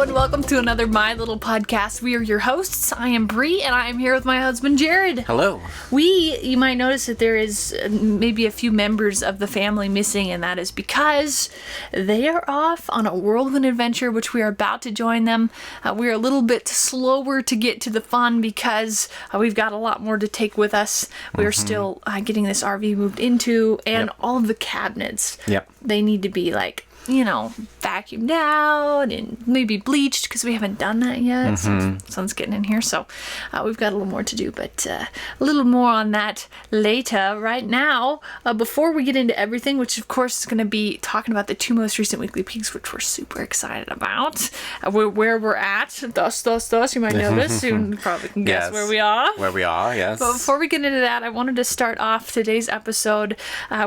Hello and welcome to another My Little Podcast. We are your hosts. I am Bree and I am here with my husband Jared. Hello. You might notice that there is maybe a few members of the family missing, and that is because they are off on a whirlwind adventure, which we are about to join them. We're a little bit slower to get to the fun because we've got a lot more to take with us. We are still getting this RV moved into, and all of the cabinets, they need to be vacuumed out and maybe bleached because we haven't done that yet. Sun's getting in here, so we've got a little more to do, but a little more on that later. Right now, before we get into everything, which of course is going to be talking about the two most recent weekly peaks, which we're super excited about, where we're at, thus, you might notice, you probably can guess where we are. Where we are, yes. But before we get into that, I wanted to start off today's episode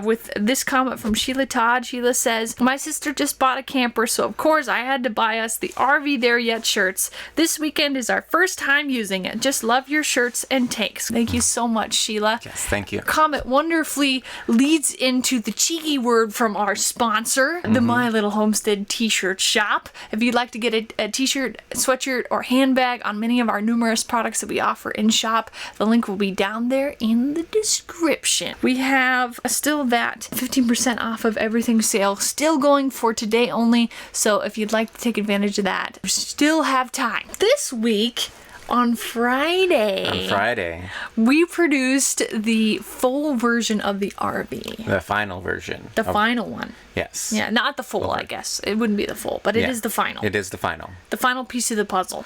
with this comment from Sheila Todd. Sheila says, "My sister just bought a camper, so of course I had to buy us the RV There Yet shirts. This weekend is our first time using it. Just love your shirts and takes." Thank you so much, Sheila. Yes, thank you. Comment wonderfully leads into the cheeky word from our sponsor, the My Little Homestead t-shirt shop. If you'd like to get a t-shirt, sweatshirt, or handbag on many of our numerous products that we offer in shop, the link will be down there in the description. We have still that 15% off of everything sale still going for today only, so if you'd like to take advantage of that, we still have time. This week, on Friday, we produced the full version of the RV. The final version. The final one. Yes. Yeah, not the full, I guess. It wouldn't be the full, but it is the final. It is the final. The final piece of the puzzle.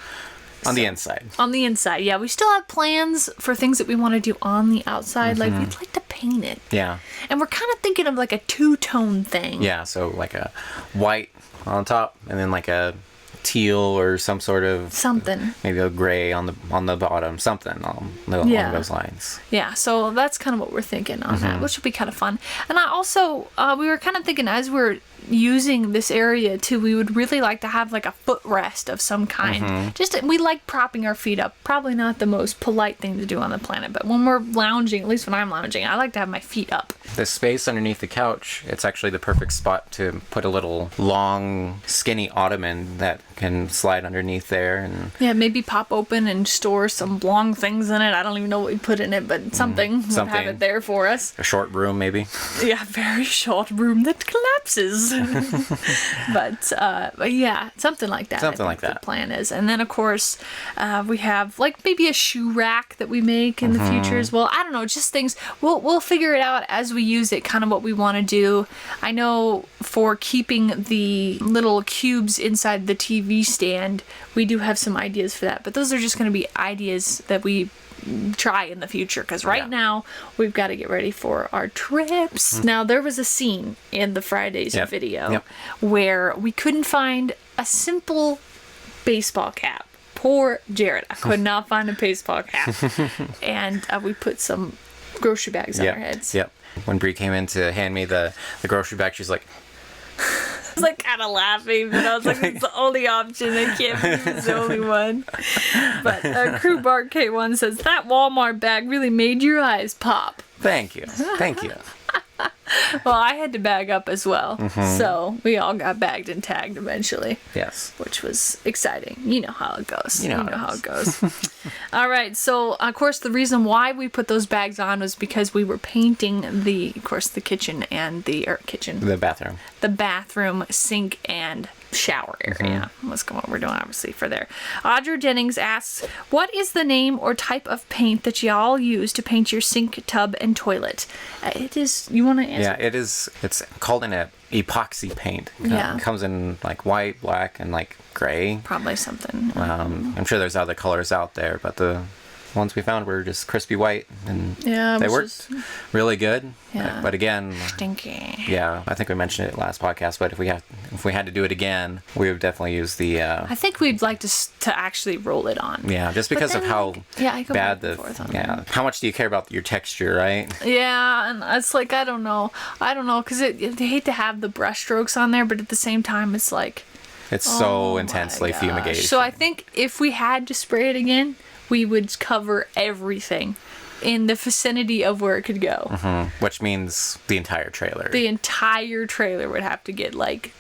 On the inside. On the inside, yeah. We still have plans for things that we want to do on the outside. Like, we'd like to paint it. Yeah. And we're kind of thinking of like a two-tone thing. Yeah, so like a white on top and then like a teal or some sort of something, maybe a gray on the bottom, something along those lines. Yeah, so that's kind of what we're thinking on that, which will be kind of fun. And I also we were kind of thinking as we're using this area too, we would really like to have like a footrest of some kind. We like propping our feet up. Probably not the most polite thing to do on the planet, but when we're lounging, at least when I'm lounging, I like to have my feet up. The space underneath the couch, it's actually the perfect spot to put a little long skinny ottoman that can slide underneath there, and maybe pop open and store some long things in it. I don't even know what we put in it, but something would have it there for us. A short room, maybe. Yeah, very short room that collapses. but yeah, something like that. Something like that. The plan is, and then of course we have like maybe a shoe rack that we make in the future as well. I don't know, just things. We'll figure it out as we use it. Kind of what we want to do. I know for keeping the little cubes inside the TV stand, we do have some ideas for that, but those are just going to be ideas that we try in the future, because right now we've got to get ready for our trips. Now, there was a scene in the Friday's video where we couldn't find a simple baseball cap. Poor Jared. I could not find a baseball cap. And we put some grocery bags on our heads. When Bree came in to hand me the grocery bag, she's like, I was like kind of laughing, but I was like, it's the only option. I can't believe it's the only one. But Crew Bart K1 says, "That Walmart bag really made your eyes pop." Thank you. Thank you. Well, I had to bag up as well. So we all got bagged and tagged eventually. Yes. Which was exciting. You know how it goes. You know how it goes. All right. So, of course, the reason why we put those bags on was because we were painting the kitchen and the bathroom. The bathroom, sink, and shower area. That's what we're doing, obviously, for there. Audra Jennings asks, "What is the name or type of paint that y'all use to paint your sink, tub, and toilet?" It is, you want to answer? Yeah, it is. It's called an epoxy paint. It comes in like white, black, and like gray. Probably something. I'm sure there's other colors out there, but the ones we found were just crispy white, and they worked really good. But again, stinky. Yeah, I think we mentioned it last podcast, but if we had to do it again, we would definitely use the I think we'd like to actually roll it on. Yeah, just because of how bad how much do you care about your texture, right? Yeah, and it's like I don't know because they hate to have the brush strokes on there, but at the same time it's like it's so intensely fumigated. So I think if we had to spray it again, we would cover everything in the vicinity of where it could go. Which means the entire trailer. The entire trailer would have to get like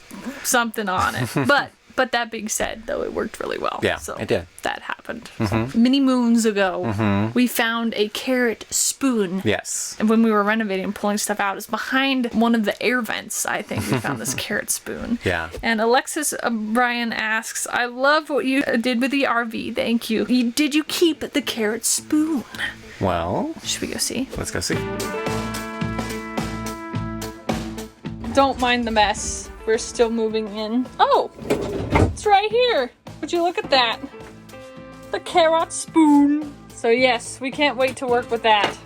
something on it. But But that being said, though, it worked really well. Yeah, so it did. That happened. So, many moons ago, we found a carrot spoon. Yes. And when we were renovating and pulling stuff out, it's behind one of the air vents, I think we found this carrot spoon. Yeah. And Alexis Brian asks, I love what you did with the RV. Thank you. Did you keep the carrot spoon? Well, Should we go see? let's go see. Don't mind the mess. We're still moving in. Oh, it's right here. Would you look at that? The carrot spoon. So yes, we can't wait to work with that.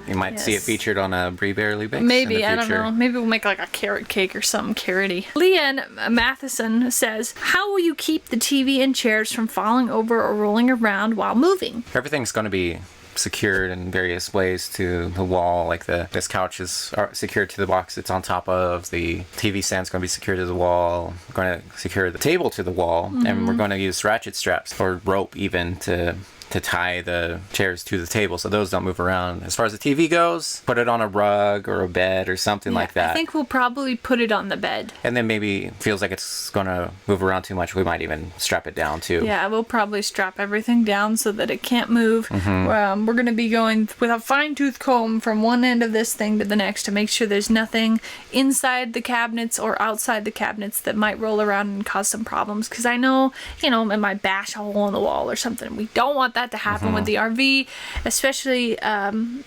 You might see it Yes. featured on a Brie Barely Bakes Maybe, in the I don't future. know. Maybe we'll make like a carrot cake or something carroty. Leanne Mathison says, how will you keep the TV and chairs from falling over or rolling around while moving? Everything's going to be secured in various ways to the wall. Like this couch is secured to the box it's on top of. The TV stand's going to be secured to the wall. We're going to secure the table to the wall, and we're going to use ratchet straps or rope even to tie the chairs to the table so those don't move around. As far as the TV goes, put it on a rug or a bed or something like that. I think we'll probably put it on the bed. And then maybe it feels like it's going to move around too much, we might even strap it down too. Yeah, we'll probably strap everything down so that it can't move. We're going to be going with a fine-tooth comb from one end of this thing to the next to make sure there's nothing inside the cabinets or outside the cabinets that might roll around and cause some problems. Because I know, it might bash a hole in the wall or something. We don't want that to happen with the RV, especially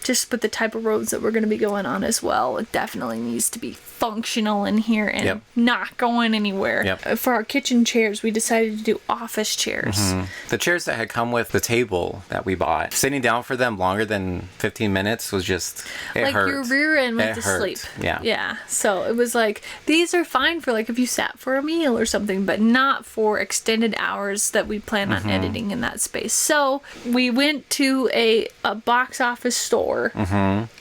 just with the type of roads that we're going to be going on as well. It definitely needs to be functional in here and not going anywhere. Yep. For our kitchen chairs, we decided to do office chairs. The chairs that had come with the table that we bought, sitting down for them longer than 15 minutes was just, it Like hurt. your rear end went It to hurt. sleep. Yeah. Yeah. So it was like, these are fine for like if you sat for a meal or something, but not for extended hours that we plan on editing in that space. So we went to a box office store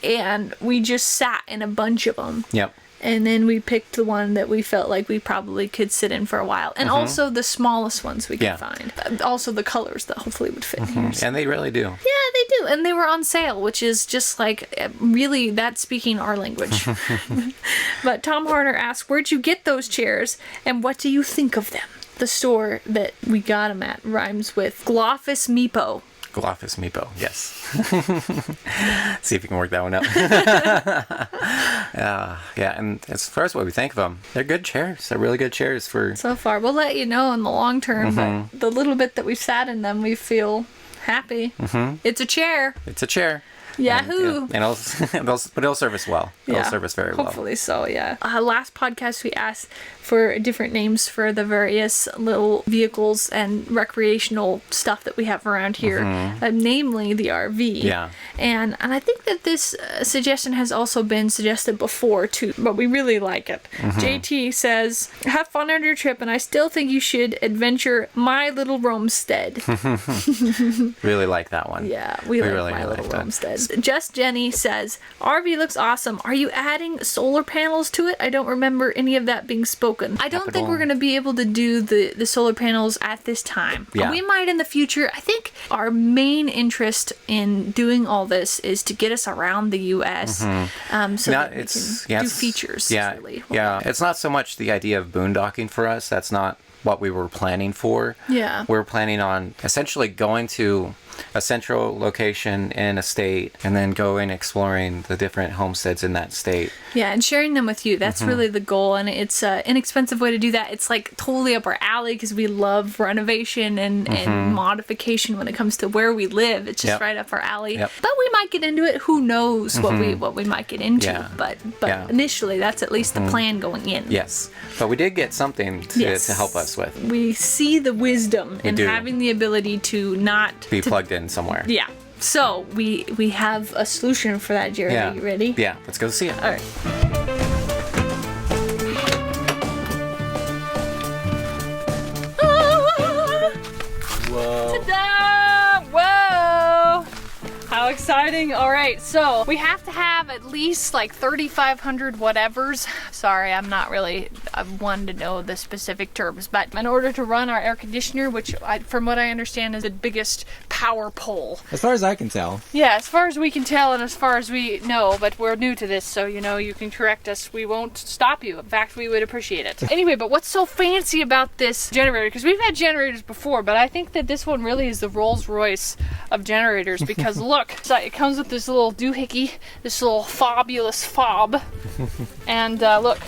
and we just sat in a bunch of them. Yep. And then we picked the one that we felt like we probably could sit in for a while. And also the smallest ones we could find. Also the colors that hopefully would fit in here. And they really do. Yeah, they do. And they were on sale, which is just like really that's speaking our language. But Tom Harder asked, where'd you get those chairs and what do you think of them? The store that we got them at rhymes with Glofus Meepo. Glofus Meepo, yes. See if you can work that one out. Yeah, and as far as what we think of them, they're good chairs. They're really good chairs for... So far, we'll let you know in the long term, but the little bit that we've sat in them, we feel happy. It's a chair. It's a chair. Yahoo! And it'll serve us well. It'll serve us very well. Hopefully so, yeah. Last podcast we asked for different names for the various little vehicles and recreational stuff that we have around here, namely the RV. Yeah. And I think that this suggestion has also been suggested before too, but we really like it. JT says, have fun on your trip, and I still think you should adventure MyLittleHomestead. Really like that one. Yeah, we like really My Little like that. Homestead. Just Jenny says, RV looks awesome. Are you adding solar panels to it? I don't remember any of that being spoken. I don't think we're going to be able to do the solar panels at this time. Yeah. We might in the future. I think our main interest in doing all this is to get us around the U.S. So that we can do features. Yeah, Really. yeah. It's not so much the idea of boondocking for us. That's not what we were planning for. Yeah. We're planning on essentially going to a central location in a state and then going exploring the different homesteads in that state. Yeah, and sharing them with you. That's really the goal, and it's an inexpensive way to do that. It's like totally up our alley because we love renovation and modification when it comes to where we live. It's just right up our alley. But we might get into it. Who knows what we might get into. Yeah. But initially, that's at least the plan going in. Yes. But we did get something to help us with. We see the wisdom in having the ability to not... Be plugged in somewhere. Yeah. So, we have a solution for that, Jared. Yeah. Are you ready? Yeah. Let's go see it. All right. Whoa. Ta-da! Whoa! How exciting. All right, so we have to have at least like 3,500 whatevers. Sorry, I'm not really one to know the specific terms, but in order to run our air conditioner, which from what I understand is the biggest power pole. As far as I can tell. Yeah, as far as we can tell and as far as we know, but we're new to this, so you can correct us. We won't stop you. In fact, we would appreciate it. Anyway, but what's so fancy about this generator? Because we've had generators before, but I think that this one really is the Rolls Royce of generators because look, so it comes with this little doohickey, this little fabulous fob, and look.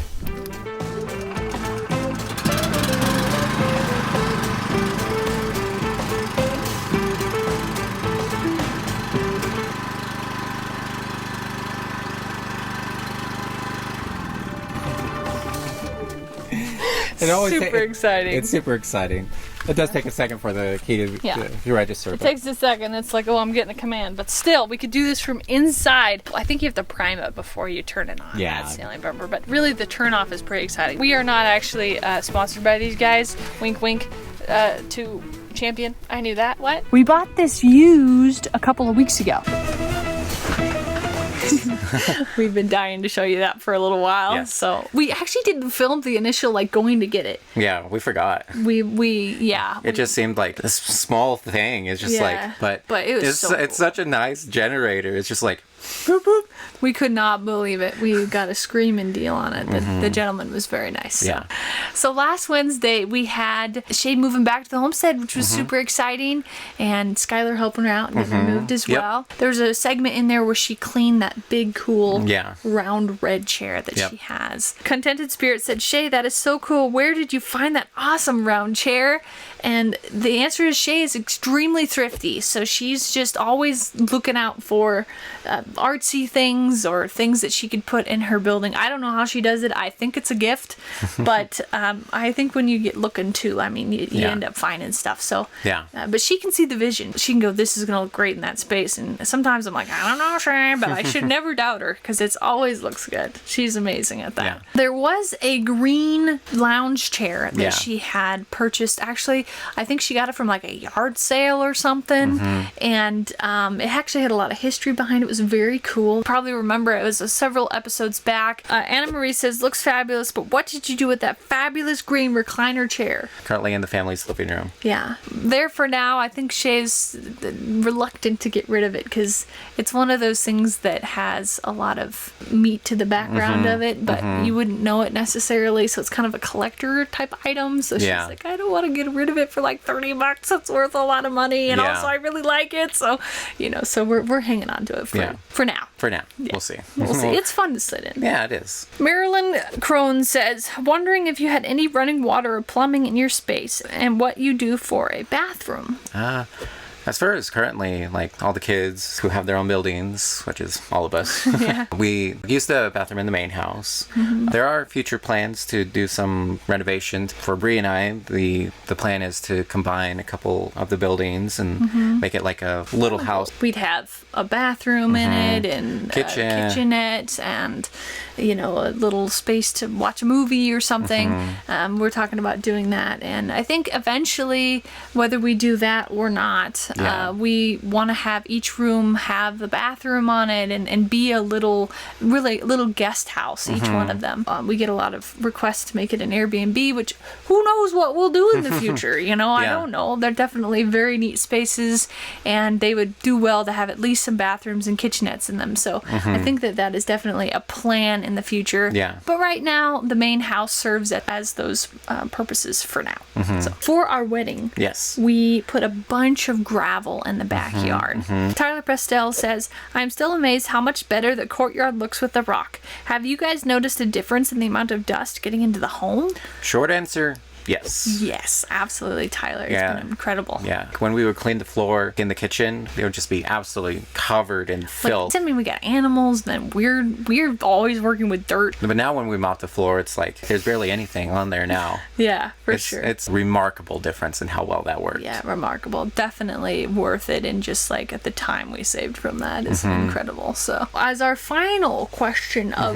Super exciting. It's super exciting. It does take a second for the key to register. It takes a second. It's like, oh, I'm getting a command. But still, we could do this from inside. I think you have to prime it before you turn it on. Yeah. That's the only bummer. But really, the turn off is pretty exciting. We are not actually sponsored by these guys. Wink, wink to Champion. I knew that. What? We bought this used a couple of weeks ago. We've been dying to show you that for a little while. Yes. So we actually didn't film the initial going to get it. Yeah, we forgot. It just seemed like this small thing. It's just but it was it's such a nice generator. It's just like boop, boop. We could not believe it. We got a screaming deal on it. The gentleman was very nice. Yeah. So last Wednesday we had Shay moving back to the homestead, which was super exciting, and Skylar helping her out and getting moved as well. There was a segment in there where she cleaned that big, cool, round red chair that she has. Contented Spirit said, Shay, that is so cool. Where did you find that awesome round chair? And the answer is Shay is extremely thrifty, so she's just always looking out for artsy things or things that she could put in her building. I don't know how she does it. I think it's a gift, but I think when you get looking too, you end up finding stuff. So but she can see the vision. She can go, this is going to look great in that space. And sometimes I'm like, I don't know, Shay, but I should never doubt her because it always looks good. She's amazing at that. Yeah. There was a green lounge chair that she had purchased. Actually, I think she got it from like a yard sale or something, and it actually had a lot of history behind it. It was very cool. Probably remember it was several episodes back. Anna Marie says, looks fabulous, but what did you do with that fabulous green recliner chair? Currently in the family's living room. Yeah. There for now. I think Shay's reluctant to get rid of it because it's one of those things that has a lot of meat to the background of it, but you wouldn't know it necessarily, so it's kind of a collector type item. So she's like, I don't want to get rid of it for like $30. It's worth a lot of money, and also I really like it. So, so we're hanging on to it for now. For now. Yeah. We'll see. We'll see. It's fun to sit in. Yeah, it is. Marilyn Crone says, wondering if you had any running water or plumbing in your space and what you do for a bathroom. As far as currently, like all the kids who have their own buildings, which is all of us, we use the bathroom in the main house. There are future plans to do some renovation. For Bree and I, the plan is to combine a couple of the buildings and make it like a little house. We'd have a bathroom in it and a kitchenette and, a little space to watch a movie or something. We're talking about doing that. And I think eventually, whether we do that or not, we want to have each room have the bathroom on it and be a little guest house, each one of them. We get a lot of requests to make it an Airbnb, which who knows what we'll do in the future, I don't know. They're definitely very neat spaces, and they would do well to have at least some bathrooms and kitchenettes in them. So I think that is definitely a plan in the future. Yeah. But right now, the main house serves as those purposes for now. So for our wedding, we put a bunch of gravel in the backyard. Tyler Prestel says, I'm still amazed how much better the courtyard looks with the rock. Have you guys noticed a difference in the amount of dust getting into the home? Short answer, yes. Yes, absolutely, Tyler. It's been incredible. Yeah. When we would clean the floor in the kitchen, it would just be absolutely covered in filth. We got animals, and we're always working with dirt. But now when we mop the floor, it's like there's barely anything on there now. Yeah, for sure. It's a remarkable difference in how well that worked. Yeah, remarkable. Definitely worth it, and just like at the time we saved from that is incredible. So as our final question of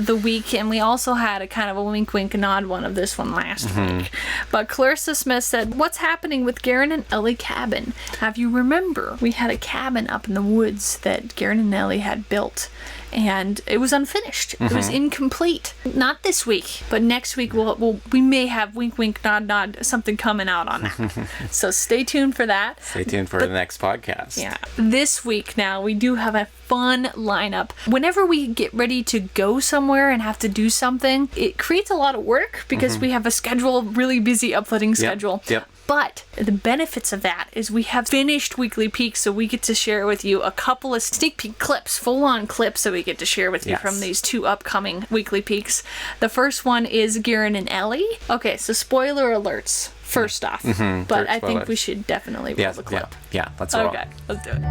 the week, and we also had a kind of a wink wink nod one of this one last week. week. But Clarissa Smith said, what's happening with Garen and Ellie cabin? Have you remember we had a cabin up in the woods that Garen and Ellie had built, and it was unfinished. It was incomplete. Not this week, but next week we may have wink wink nod nod something coming out on that. So stay tuned for that. Stay tuned for the next podcast. Yeah. This week now we do have a fun lineup. Whenever we get ready to go somewhere and have to do something, it creates a lot of work because we have a schedule, really busy uploading schedule. Yep. But the benefits of that is we have finished weekly peeks, so we get to share with you a couple of sneak peek clips, full-on clips that we get to share with you from these 2 upcoming weekly peeks. The first one is Garen and Ellie. Okay, so spoiler alerts first off, but I think we should definitely roll the clip. Yeah, let's roll. Okay, let's do it.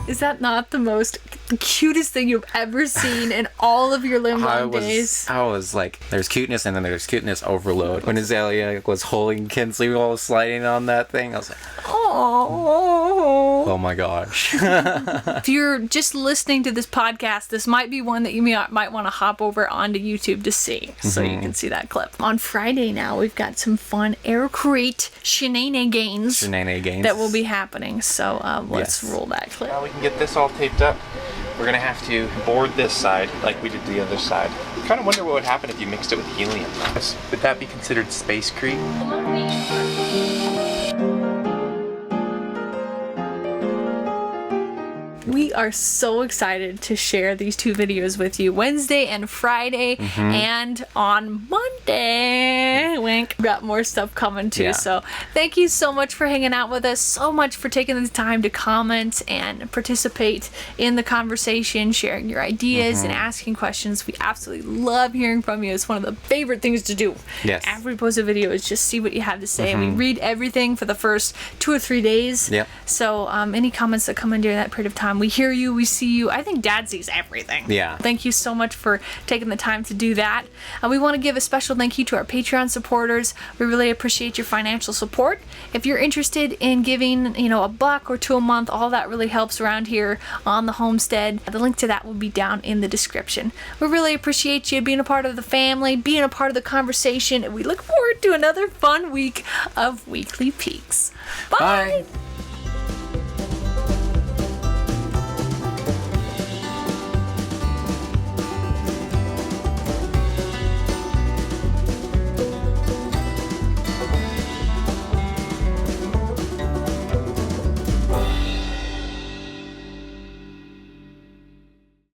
Is that not the cutest thing you've ever seen in all of your Limblom days? I was like, there's cuteness and then there's cuteness overload. When Azalea was holding Kinsley while I was sliding on that thing, I was like, oh my gosh. If you're just listening to this podcast, this might be one that you might want to hop over onto YouTube to see, so you can see that clip. On Friday now, we've got some fun air crate shenanigans that will be happening. So let's roll that clip. Now we can get this all taped up. We're gonna have to board this side like we did the other side. Kind of wonder what would happen if you mixed it with helium. Would that be considered spacecrete? We are so excited to share these 2 videos with you Wednesday and Friday, and on Monday, wink, got more stuff coming too. So thank you so much for hanging out with us, so much for taking the time to comment and participate in the conversation, sharing your ideas and asking questions. We absolutely love hearing from you. It's one of the favorite things to do. Yes. After we post a video is just see what you have to say. And we read everything for the first 2 or 3 days. Yep. So any comments that come in during that period of time, we hear you, we see you. I think Dad sees everything. Yeah. Thank you so much for taking the time to do that. We want to give a special thank you to our Patreon supporters. We really appreciate your financial support. If you're interested in giving, $1 or $2 a month, all that really helps around here on the homestead. The link to that will be down in the description. We really appreciate you being a part of the family, being a part of the conversation, and we look forward to another fun week of weekly peeks. Bye.